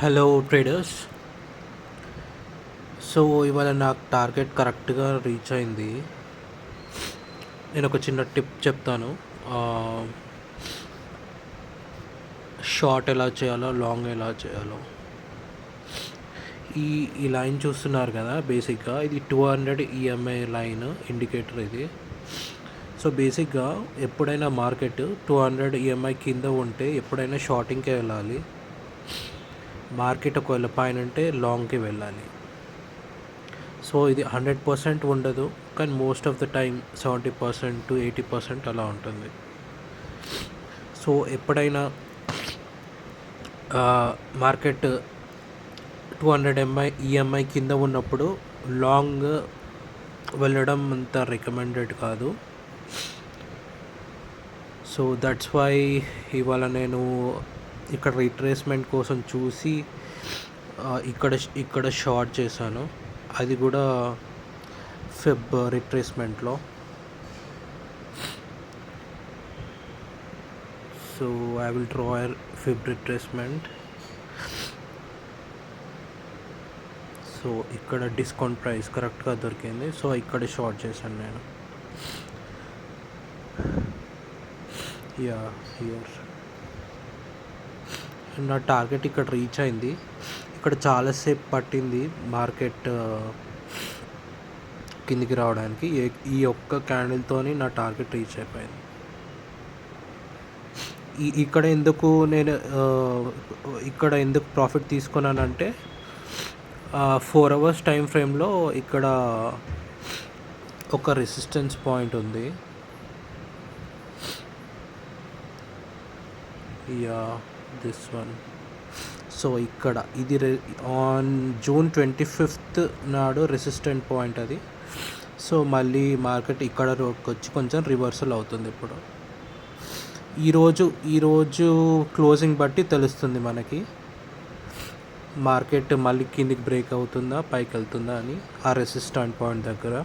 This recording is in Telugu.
Hello traders. సో ఇవాళ నాకు టార్గెట్ కరెక్ట్గా రీచ్ అయింది. నేను ఒక చిన్న టిప్ చెప్తాను. షార్ట్ ఎలా చేయాలో, లాంగ్ ఎలా చేయాలో. ఈ లైన్ చూస్తున్నారు కదా, బేసిక్గా ఇది 200 ఈఎంఐ లైన్ ఇండికేటర్ ఇది. సో బేసిక్గా ఎప్పుడైనా మార్కెట్ 200 ఈఎంఐ కింద ఉంటే ఎప్పుడైనా షార్టింగ్కే వెళ్ళాలి. మార్కెట్ ఒకవేళ పైన ఉంటే లాంగ్కి వెళ్ళాలి. సో ఇది 100% ఉండదు, కానీ most of the time 70% to 80% అలా ఉంటుంది. సో ఎప్పుడైనా మార్కెట్ 200 ఈఎంఐ కింద ఉన్నప్పుడు లాంగ్ వెళ్ళడం అంత రికమెండెడ్ కాదు. సో దట్స్ వై ఇవాళ నేను ఇక్కడ రీట్రేస్మెంట్ కోసం చూసి ఇక్కడ షార్ట్ చేశాను. అది కూడా ఫెబ్ రిట్రేస్మెంట్లో. So I will draw fib retracement. So ఇక్కడ డిస్కౌంట్ ప్రైస్ కరెక్ట్గా దొరికింది. సో ఇక్కడ షార్ట్ చేశాను నేను. హియర్ నా టార్గెట్ ఇక్కడ రీచ్ అయింది. ఇక్కడ చాలాసేపు పట్టింది మార్కెట్ కిందికి రావడానికి. ఈ ఒక్క క్యాండిల్తోని నా టార్గెట్ రీచ్ అయిపోయింది. ఇక్కడ ఎందుకు ప్రాఫిట్ తీసుకున్నానంటే 4 hours టైం ఫ్రేమ్లో ఇక్కడ ఒక రెసిస్టెన్స్ పాయింట్ ఉంది. This one. సో ఇక్కడ ఇది ఆన్ June 25th నాడు రెసిస్టెంట్ పాయింట్ అది. సో మళ్ళీ మార్కెట్ ఇక్కడ వచ్చి కొంచెం రివర్సల్ అవుతుంది. ఇప్పుడు ఈరోజు క్లోజింగ్ బట్టి తెలుస్తుంది మనకి మార్కెట్ మళ్ళీ కిందికి బ్రేక్ అవుతుందా, పైకి వెళ్తుందా అని ఆ రెసిస్టెంట్ పాయింట్ దగ్గర.